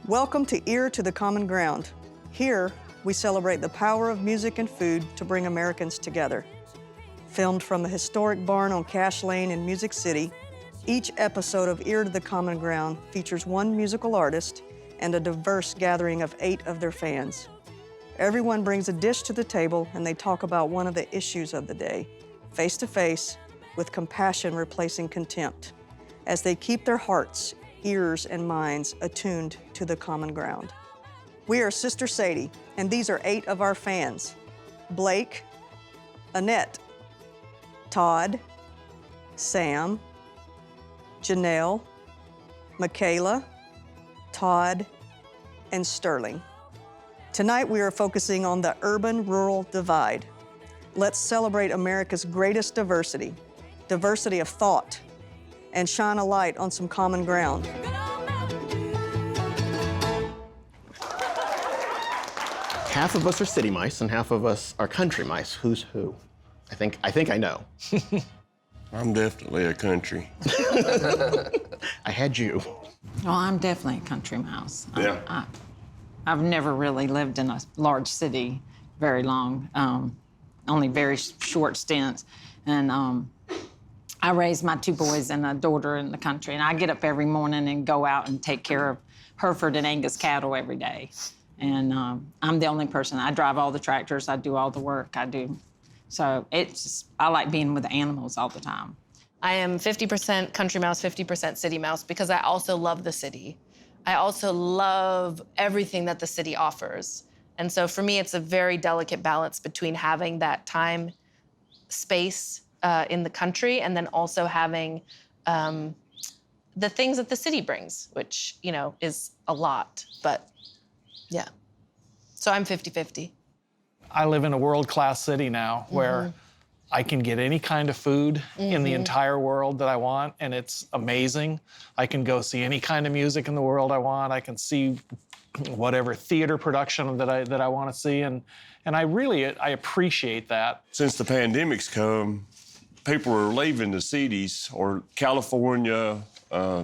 Welcome to Ear to the Common Ground. Here, we celebrate the power of music and food to bring Americans together. Filmed from the historic barn on Cash Lane in Music City, each episode of Ear to the Common Ground features one musical artist and a diverse gathering of 8 of their fans. Everyone brings a dish to the table and they talk about one of the issues of the day, face to face, with compassion replacing contempt, as they keep their hearts, ears, and minds attuned to the common ground. We are Sister Sadie, and these are 8 of our fans: Blake, Annette, Todd, Sam, Janelle, Michaela, Todd, and Sterling. Tonight we are focusing on the urban-rural divide. Let's celebrate America's greatest diversity of thought, and shine a light on some common ground. Half of us are city mice and half of us are country mice. Who's who? I think I know. I'm definitely a country. I had you. Well, I'm definitely a country mouse. Yeah. I've never really lived in a large city very long, only very short stints. And I raised my 2 boys and a daughter in the country, and I get up every morning and go out and take care of Hereford and Angus cattle every day. And I'm the only person. I drive all the tractors, I do all the work, So I like being with the animals all the time. I am 50% country mouse, 50% city mouse, because I also love the city. I also love everything that the city offers. And so for me, it's a very delicate balance between having that time, space in the country, and then also having the things that the city brings, which, you know, is a lot, but yeah. So I'm 50-50. I live in a world-class city now where I can get any kind of food in the entire world that I want, and it's amazing. I can go see any kind of music in the world I want. I can see whatever theater production that I want to see, and I appreciate that. Since the pandemic's come, people are leaving the cities or California. I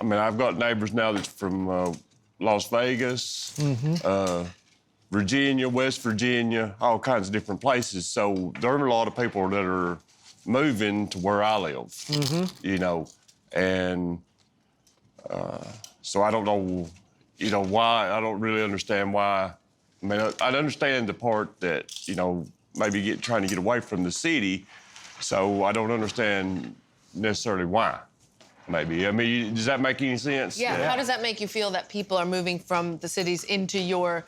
mean, I've got neighbors now that's from Las Vegas, Virginia, West Virginia, all kinds of different places. So there are a lot of people that are moving to where I live, you know, and so I don't know, you know, why. I don't really understand why. I mean, I understand the part that, you know, maybe trying to get away from the city, so I don't understand necessarily why. Maybe. I mean, does that make any sense? Yeah. How does that make you feel that people are moving from the cities into your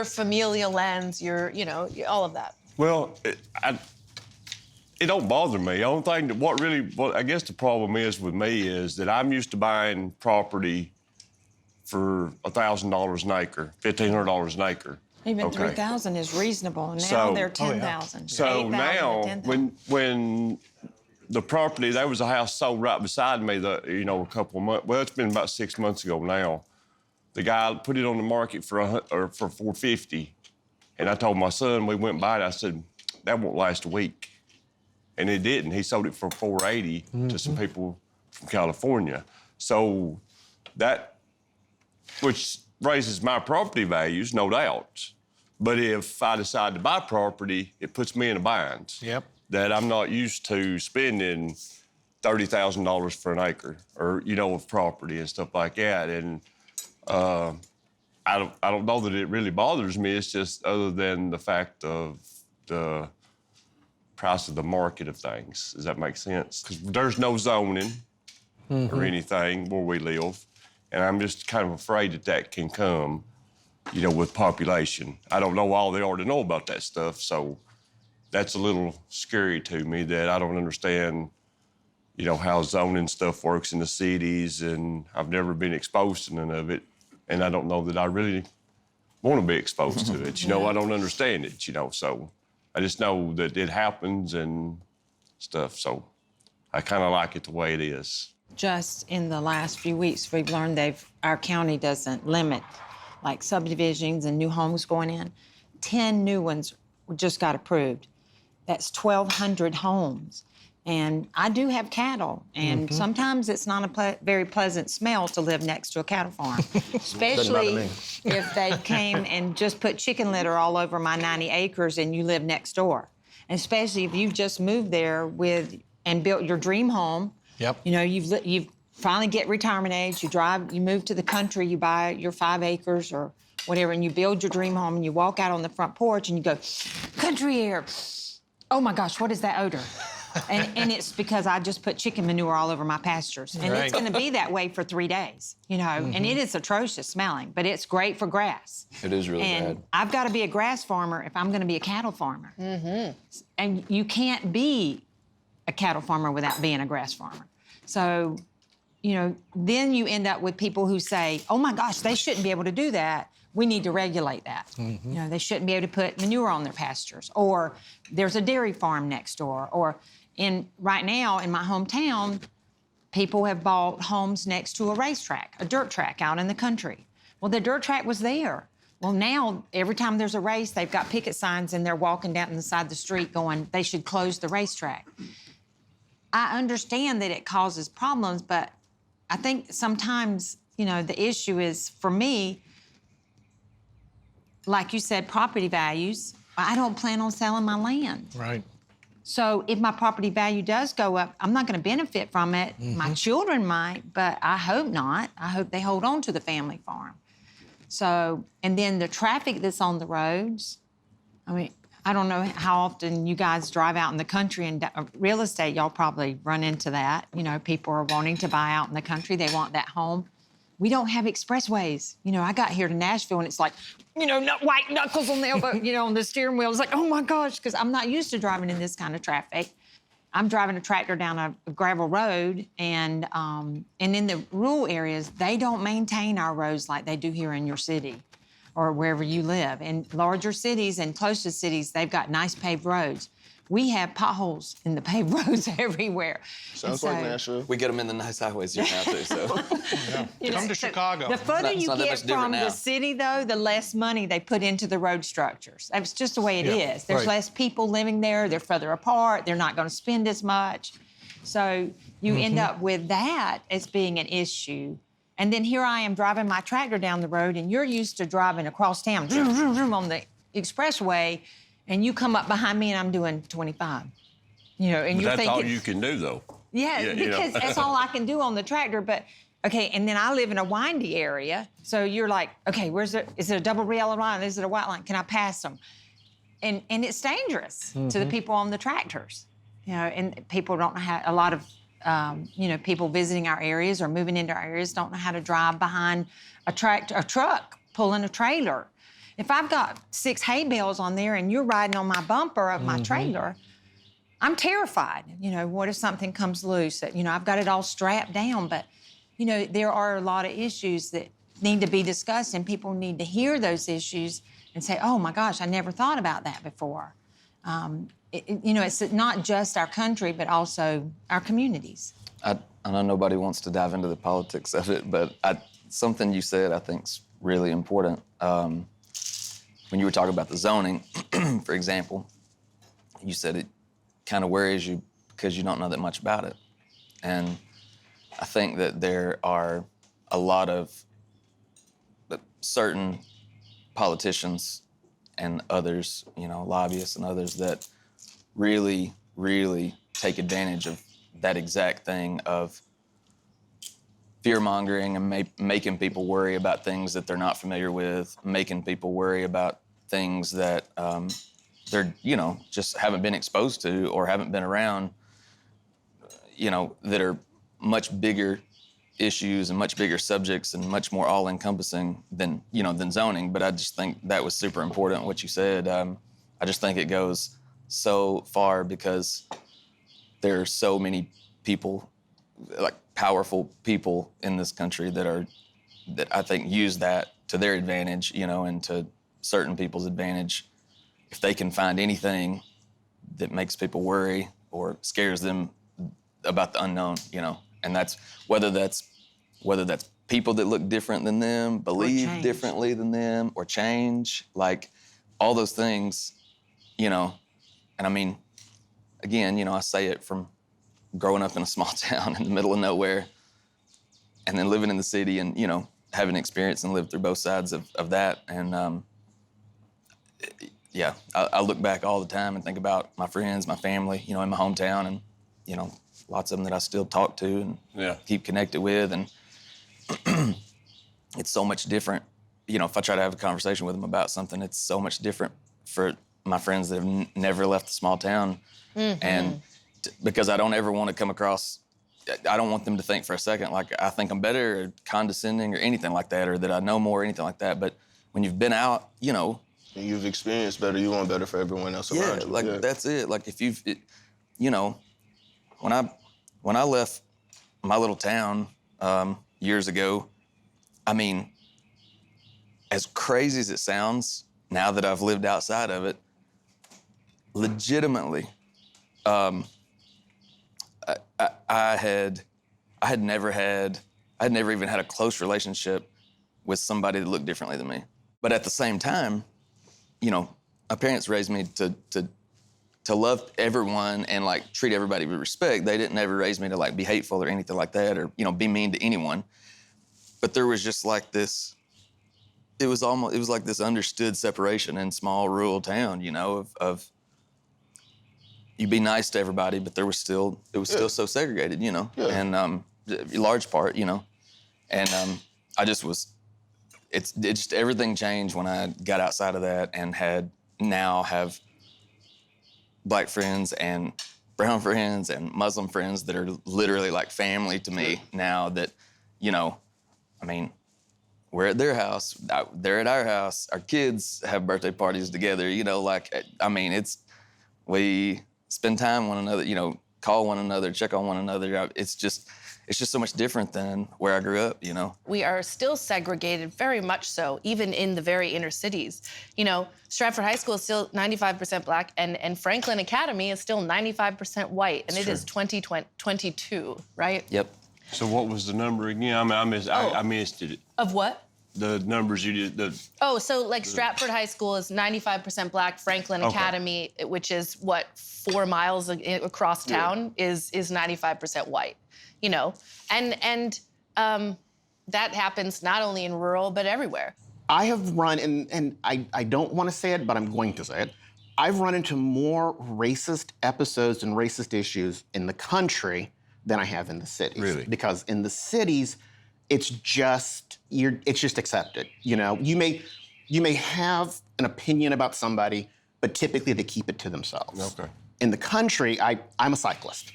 familial lands, you know, all of that? Well, it don't bother me. The only thing what I guess the problem is with me is that I'm used to buying property for $1,000 an acre, $1,500 an acre. Even Okay. 3,000 is reasonable. Now they're 10,000. So now, when the property, there was a house sold right beside me, you know, a couple of months. Well, it's been about 6 months ago now. The guy put it on the market for $450, and I told my son, we went by it, I said, that won't last a week, and it didn't. He sold it for $480 to some people from California. So that, which raises my property values, no doubt. But if I decide to buy property, it puts me in a bind. Yep. That I'm not used to spending $30,000 for an acre, or, you know, of property and stuff like that. And I don't know that it really bothers me. It's just other than the fact of the price of the market of things. Does that make sense? Because there's no zoning or anything where we live, and I'm just kind of afraid that can come, you know, with population. I don't know all they already know about that stuff, so that's a little scary to me that I don't understand, you know, how zoning stuff works in the cities, and I've never been exposed to none of it, and I don't know that I really want to be exposed to it. You know, I don't understand it, you know, so I just know that it happens and stuff, so I kind of like it the way it is. Just in the last few weeks, we've learned our county doesn't limit, like, subdivisions and new homes going in. 10 new ones just got approved. That's 1,200 homes. And I do have cattle, and sometimes it's not a very pleasant smell to live next to a cattle farm, especially if they came and just put chicken litter all over my 90 acres and you live next door. And especially if you've just moved there and built your dream home. Yep. You know, you've finally get retirement age, you move to the country, you buy your 5 acres or whatever, and you build your dream home, and you walk out on the front porch and you go, country air. Oh my gosh, what is that odor? And it's because I just put chicken manure all over my pastures. And it's going to be that way for 3 days, you know. And it is atrocious smelling, but it's great for grass. It is really and bad. I've got to be a grass farmer if I'm going to be a cattle farmer. And you can't be a cattle farmer without being a grass farmer. So, you know, then you end up with people who say, oh my gosh, they shouldn't be able to do that. We need to regulate that. You know, they shouldn't be able to put manure on their pastures, or there's a dairy farm next door, or right now in my hometown, people have bought homes next to a racetrack, a dirt track out in the country. Well, the dirt track was there. Well, now every time there's a race, they've got picket signs and they're walking down the side of the street going, they should close the racetrack. I understand that it causes problems, but I think sometimes, you know, the issue is, for me, like you said, property values. I don't plan on selling my land. Right. So if my property value does go up, I'm not going to benefit from it. My children might, but I hope not. I hope they hold on to the family farm. So, and then the traffic that's on the roads, I mean, I don't know how often you guys drive out in the country, and real estate, y'all probably run into that. You know, people are wanting to buy out in the country. They want that home. We don't have expressways. You know, I got here to Nashville and it's like, you know, white knuckles on the elbow, you know, on the steering wheel. It's like, oh my gosh, because I'm not used to driving in this kind of traffic. I'm driving a tractor down a gravel road, and in the rural areas, they don't maintain our roads like they do here in your city or wherever you live. In larger cities and close to cities, they've got nice paved roads. We have potholes in the paved roads everywhere. Sounds like Nashville. We get them in the nice highways here now, too, so. Come to Chicago. The further It's you not that get much different from now. the city, though, the less money they put into the road structures. That's just the way it is. There's right. less people living there. They're further apart. They're not going to spend as much. So you end up with that as being an issue. And then here I am driving my tractor down the road, and you're used to driving across town on the expressway, and you come up behind me and I'm doing 25. You know, and But you're that's thinking, all you can do, though. yeah, you know. because that's all I can do on the tractor. But okay, and then I live in a windy area, so you're like, okay, is it a double yellow line? Is it a white line? Can I pass them? And it's dangerous to the people on the tractors, you know. And people don't know how. A lot of you know, people visiting our areas or moving into our areas don't know how to drive behind a truck pulling a trailer. If I've got 6 hay bales on there and you're riding on my bumper of my trailer, I'm terrified. You know, what if something comes loose? You know, I've got it all strapped down, but, you know, there are a lot of issues that need to be discussed, and people need to hear those issues and say, oh my gosh, I never thought about that before. You know, it's not just our country, but also our communities. I know nobody wants to dive into the politics of it, but something you said I think's really important. When you were talking about the zoning, for example, you said it kind of worries you because you don't know that much about it. And I think that there are a lot of certain politicians and others, you know, lobbyists and others that really, really take advantage of that exact thing of fear-mongering and making people worry about things that they're not familiar with, making people worry about things that they're, you know, just haven't been exposed to or haven't been around, you know, that are much bigger issues and much bigger subjects and much more all-encompassing than, you know, than zoning. But I just think that was super important, what you said. I just think it goes so far because there are so many people, like powerful people in this country that I think use that to their advantage, you know, and to certain people's advantage. If they can find anything that makes people worry or scares them about the unknown, you know, and that's whether that's people that look different than them, believe differently than them, or change, like all those things, you know. And I mean, again, you know, I say it from growing up in a small town in the middle of nowhere, and then living in the city, and you know, having experience and lived through both sides of that. And yeah, I look back all the time and think about my friends, my family, you know, in my hometown, and you know, lots of them that I still talk to and keep connected with, and it's so much different. You know, if I try to have a conversation with them about something, it's so much different for my friends that have never left a small town. And because I don't ever want to come across, I don't want them to think for a second like I think I'm better or condescending or anything like that, or that I know more or anything like that. But when you've been out, you know. And you've experienced better, you want better for everyone else around you. Like that's it. Like if you know, when I left my little town years ago, I mean, as crazy as it sounds, now that I've lived outside of it, legitimately, I had never even had a close relationship with somebody that looked differently than me. But at the same time, you know, my parents raised me to love everyone and like treat everybody with respect. They didn't ever raise me to like be hateful or anything like that, or, you know, be mean to anyone. But there was just like this, it was like this understood separation in small rural town, you know, of you be nice to everybody, but it was still so segregated, you know, and large part, you know, and I just was, it just everything changed when I got outside of that and have Black friends and brown friends and Muslim friends that are literally like family to me now. That, you know, I mean, we're at their house, they're at our house, our kids have birthday parties together, you know, like, I mean, we spend time with one another, you know, call one another, check on one another. It's just so much different than where I grew up, you know. We are still segregated, very much so, even in the very inner cities. You know, Stratford High School is still 95% Black, and Franklin Academy is still 95% white, and it is 2022, right? Yep. So what was the number again? I missed it. Of what? The numbers you did. So like Stratford High School is 95% Black. Franklin Academy, which is what, 4 miles across town, is 95% white. You know, and that happens not only in rural but everywhere. I have run, and I don't want to say it, but I'm going to say it. I've run into more racist episodes and racist issues in the country than I have in the cities. Really? Because in the cities, it's just accepted. You know, you may have an opinion about somebody, but typically they keep it to themselves. Okay. In the country, I'm a cyclist.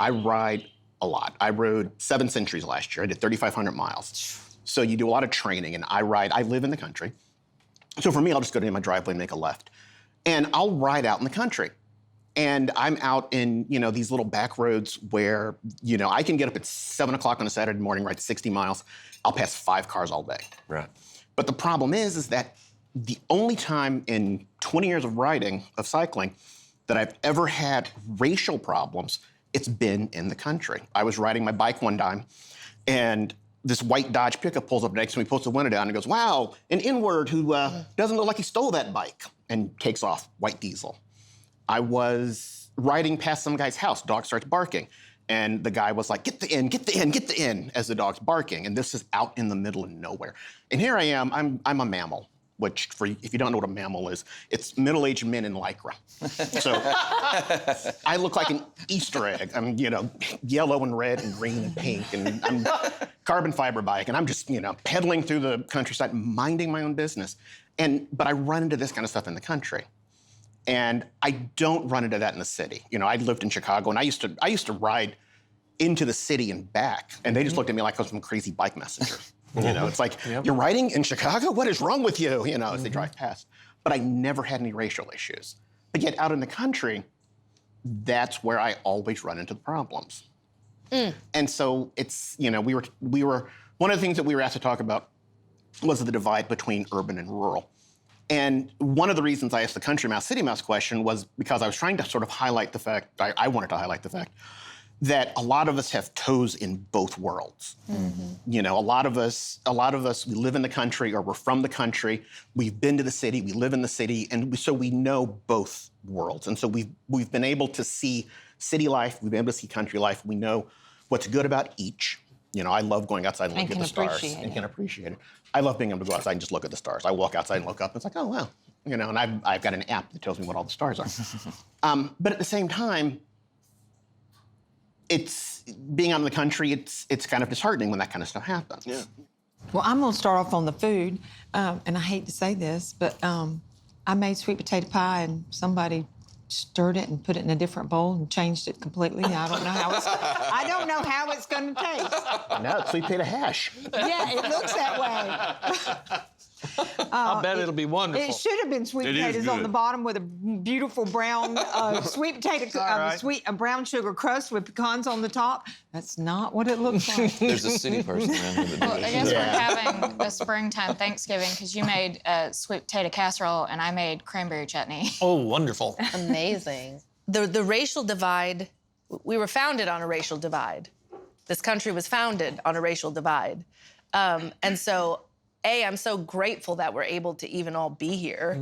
I ride a lot. I rode 7 centuries last year. I did 3,500 miles. So you do a lot of training, and I live in the country. So for me, I'll just go to my driveway and make a left. And I'll ride out in the country. And I'm out in, you know, these little back roads where, you know, I can get up at 7 o'clock on a Saturday morning, ride 60 miles. I'll pass 5 cars all day. Right. But the problem is that the only time in 20 years of cycling, that I've ever had racial problems, it's been in the country. I was riding my bike one time, and this white Dodge pickup pulls up next to me, pulls the window down, and goes, "Wow, an N-word who doesn't look like he stole that bike," and takes off, white diesel. I was riding past some guy's house, dog starts barking, and the guy was like, "Get the inn, get the inn, get the inn," as the dog's barking, and this is out in the middle of nowhere. And here I am, I'm a mammal, which, if you don't know what a mammal is, it's middle-aged men in Lycra. So I look like an Easter egg. I'm, you know, yellow and red and green and pink, and I'm carbon fiber bike, and I'm just, you know, pedaling through the countryside, minding my own business. But I run into this kind of stuff in the country. And I don't run into that in the city. You know, I lived in Chicago, and I used to ride into the city and back, and they just looked at me like I was some crazy bike messenger. You know, it's like, "You're riding in Chicago? What is wrong with you?" You know, as they drive past. But I never had any racial issues. But yet out in the country, that's where I always run into the problems. And so it's, you know, we were one of the things that we were asked to talk about was the divide between urban and rural. And one of the reasons I asked the country mouse, city mouse question was because I was trying to sort of highlight the fact, I wanted to highlight the fact that a lot of us have toes in both worlds. You know, a lot of us, we live in the country, or we're from the country. We've been to the city, we live in the city, and so we know both worlds. And so we've been able to see city life, we've been able to see country life. We know what's good about each. You know, I love going outside and looking at the stars and can appreciate it. I love being able to go outside and just look at the stars. I walk outside and look up, and it's like, oh, wow. You know, and I've got an app that tells me what all the stars are. But at the same time, it's being out in the country, it's kind of disheartening when that kind of stuff happens. Yeah. Well, I'm going to start off on the food, and I hate to say this, but I made sweet potato pie, and somebody stirred it and put it in a different bowl and changed it completely. I don't know how it's going to taste. No, it's sweet potato hash. Yeah, it looks that way. I bet it'll be wonderful. It should have been sweet It is potatoes on good. the bottom with a beautiful brown sweet potato, right. brown sugar crust with pecans on the top. That's not what it looks like. There's a city person around here that Well, I does. guess we're having a springtime Thanksgiving because you made sweet potato casserole and I made cranberry chutney. Oh, wonderful. Amazing. The racial divide, we were founded on a racial divide. This country was founded on a racial divide. And so, I'm so grateful that we're able to even all be here.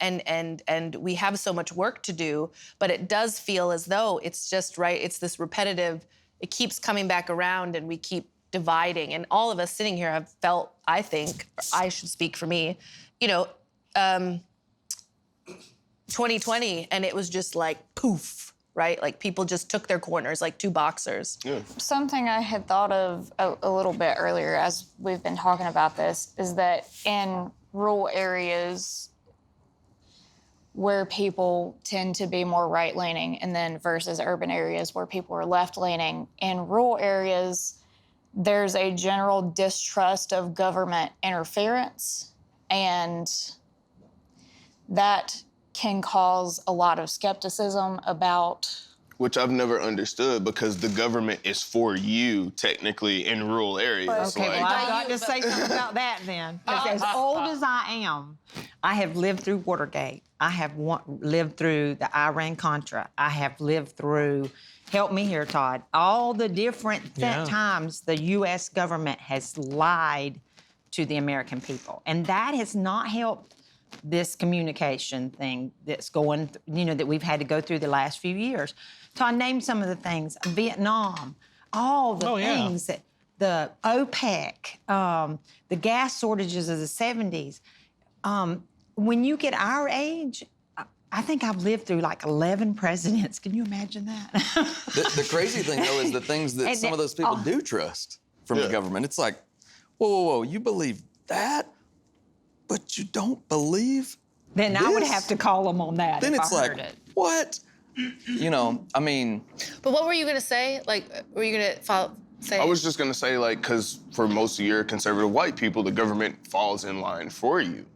And we have so much work to do, but it does feel as though it's just, right, it's this repetitive, it keeps coming back around and we keep dividing. And all of us sitting here have felt, I think, I should speak for me, 2020, and it was just like poof, right? Like people just took their corners like two boxers. Yeah. Something I had thought of a little bit earlier as we've been talking about this is that in rural areas where people tend to be more right-leaning and then versus urban areas where people are left-leaning, in rural areas, there's a general distrust of government interference, and that can cause a lot of skepticism about. Which I've never understood because the government is for you, technically, in rural areas. Okay, Like, well, I've got to say something about that then. Because as old as I am, I have lived through Watergate. I have lived through the Iran-Contra. I have lived through, help me here, Todd, all the different times the U.S. government has lied to the American people. And that has not helped this communication thing that's going, that we've had to go through the last few years. Todd, name some of the things. Vietnam, all the things that the OPEC, the gas shortages of the 70s. When you get our age, I think I've lived through like 11 presidents. Can you imagine that? The crazy thing, though, is the things that some of those people do trust from the government. It's like, whoa, you believe that? But you don't believe Then this? I would have to call them on that. Then if it's I like, heard it. what? I mean, But what were you gonna say? Like, were you gonna say? I was just gonna say, like, because for most of your conservative white people, the government falls in line for you.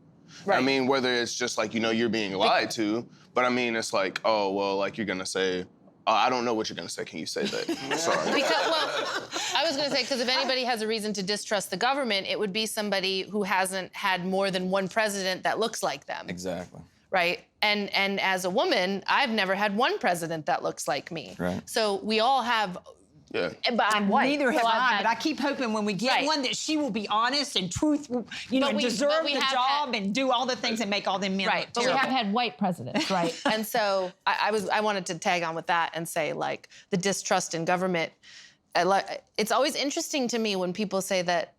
Right. I mean, whether it's just like, you're being lied to, but I mean, it's like, oh, well, like you're gonna say, I don't know what you're gonna say. Can you say that? Sorry. Because, I was going to say, because if anybody has a reason to distrust the government, it would be somebody who hasn't had more than one president that looks like them. exactly. Right? And as a woman, I've never had one president that looks like me. Right. So we all have, Yeah. but I'm white. Neither have so I've I, had- but I keep hoping when we get Right. one that she will be honest and truthful, But and we- deserve but we the have job and do all the things that make all them men Right, look but we terrible. have had white presidents, right? And so I wanted to tag on with that and say, like, the distrust in government. It's always interesting to me when people say that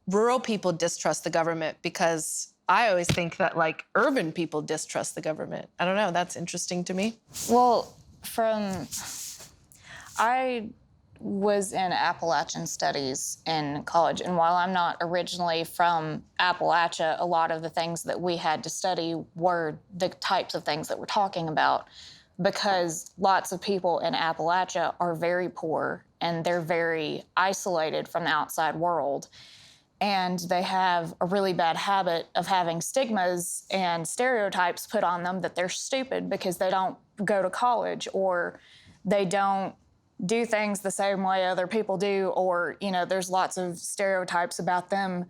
rural people distrust the government, because I always think that, like, urban people distrust the government. I don't know. That's interesting to me. Well, I was in Appalachian Studies in college, and while I'm not originally from Appalachia, a lot of the things that we had to study were the types of things that we're talking about, because lots of people in Appalachia are very poor and they're very isolated from the outside world. And they have a really bad habit of having stigmas and stereotypes put on them that they're stupid because they don't go to college, or they don't do things the same way other people do, or, there's lots of stereotypes about them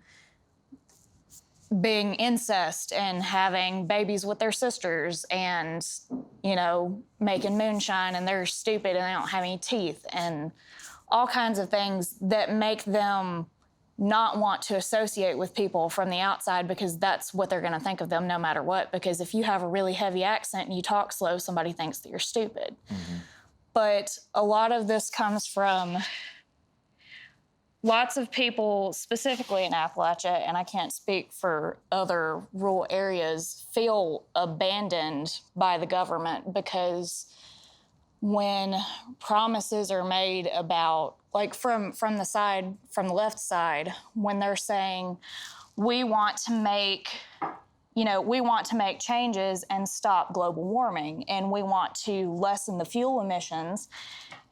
being incest and having babies with their sisters and, making moonshine, and they're stupid and they don't have any teeth, and all kinds of things that make them not want to associate with people from the outside, because that's what they're going to think of them no matter what. Because if you have a really heavy accent and you talk slow, somebody thinks that you're stupid. But a lot of this comes from lots of people, specifically in Appalachia, and I can't speak for other rural areas, feel abandoned by the government because when promises are made about, like from the left side, when they're saying, we want to make changes and stop global warming, and we want to lessen the fuel emissions,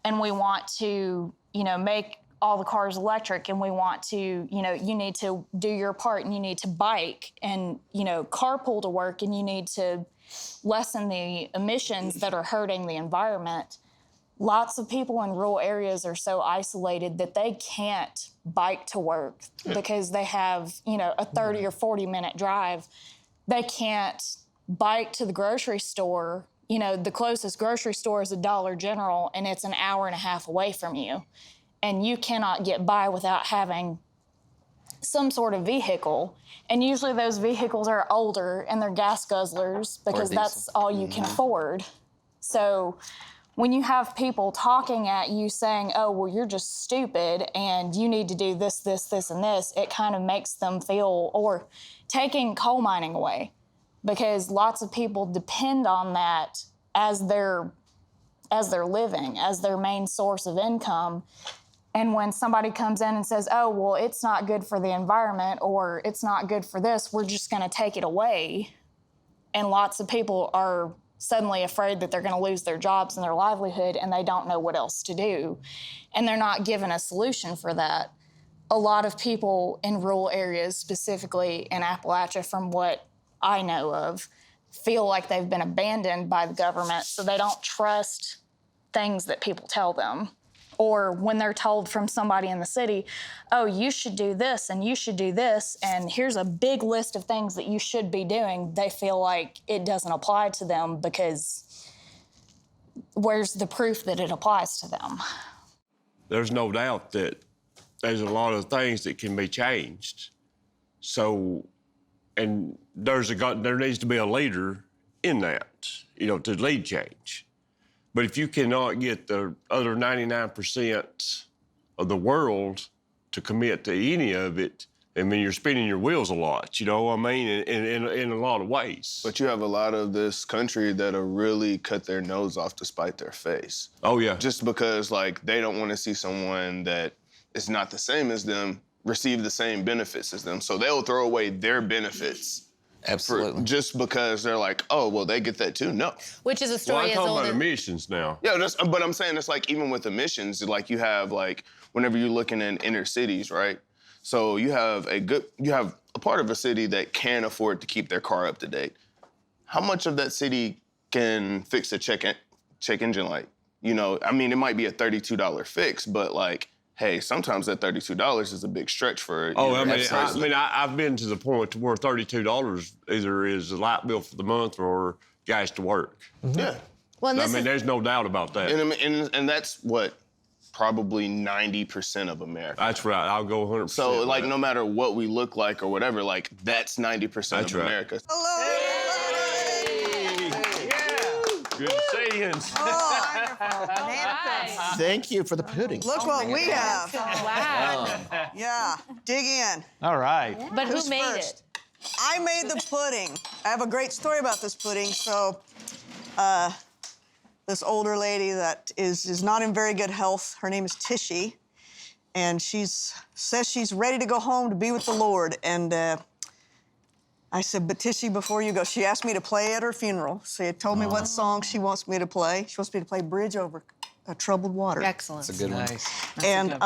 and we want to, make all the cars electric, and we want to, you need to do your part, and you need to bike and, carpool to work, and you need to lessen the emissions that are hurting the environment. Lots of people in rural areas are so isolated that they can't bike to work because they have, a 30 or 40-minute drive. They can't bike to the grocery store. The closest grocery store is a Dollar General, and it's an hour and a half away from you. And you cannot get by without having some sort of vehicle. And usually those vehicles are older and they're gas guzzlers because that's all you can afford. So when you have people talking at you saying, oh, well, you're just stupid and you need to do this, this, this, and this, it kind of makes them feel, or taking coal mining away, because lots of people depend on that as their living, as their main source of income. And when somebody comes in and says, oh, well, it's not good for the environment, or it's not good for this, we're just going to take it away. And lots of people are suddenly afraid that they're going to lose their jobs and their livelihood, and they don't know what else to do. And they're not given a solution for that. A lot of people in rural areas, specifically in Appalachia, from what I know of, feel like they've been abandoned by the government, so they don't trust things that people tell them. Or when they're told from somebody in the city, oh, you should do this and you should do this, and here's a big list of things that you should be doing, they feel like it doesn't apply to them because where's the proof that it applies to them? There's no doubt that there's a lot of things that can be changed. So, and there needs to be a leader in that, to lead change. But if you cannot get the other 99% of the world to commit to any of it, you're spinning your wheels a lot, in a lot of ways. But you have a lot of this country that'll really cut their nose off to spite their face. Oh, yeah. Just because, they don't want to see someone that is not the same as them receive the same benefits as them. So they'll throw away their benefits. Absolutely. Just because they're like, oh, well, they get that too. No. Which is a story I'm talking older. about emissions now. Yeah, but I'm saying it's even with emissions, you have whenever you're looking in inner cities, right? So you have a part of a city that can afford to keep their car up to date. How much of that city can fix a check engine light? It might be a $32 fix, but hey, sometimes that $32 is a big stretch for. I've been to the point to where $32 either is the light bill for the month or gas to work. Mm-hmm. Yeah. Well, there's no doubt about that. And that's what probably 90% of America. That's right. I'll go 100%. So no matter what we look like or whatever, that's 90% of America. Hello, Good to see you. Thank you for the pudding. Look what we have. Wow. Yeah, dig in. All right. But Who's who made first? it? I made the pudding. I have a great story about this pudding. So, this older lady that is not in very good health, her name is Tishy, and says she's ready to go home to be with the Lord. And I said, but Tishy, before you go, she asked me to play at her funeral. She had told me what song she wants me to play. She wants me to play Bridge Over Troubled Water. Excellent. That's a good one. Nice. And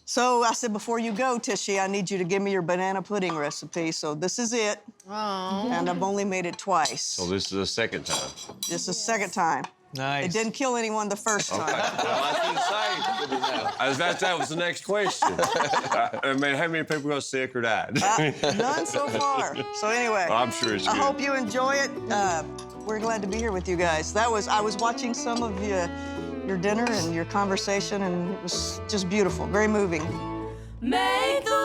so I said, before you go, Tishy, I need you to give me your banana pudding recipe. So this is it. Oh. And I've only made it twice. So this is the second time. This is the second time. Nice. It didn't kill anyone the first time. That was the next question. How many people got sick or died? None so far. So anyway, I'm sure it's good. I hope you enjoy it. We're glad to be here with you guys. I was watching some of your dinner and your conversation, and it was just beautiful, very moving. Make the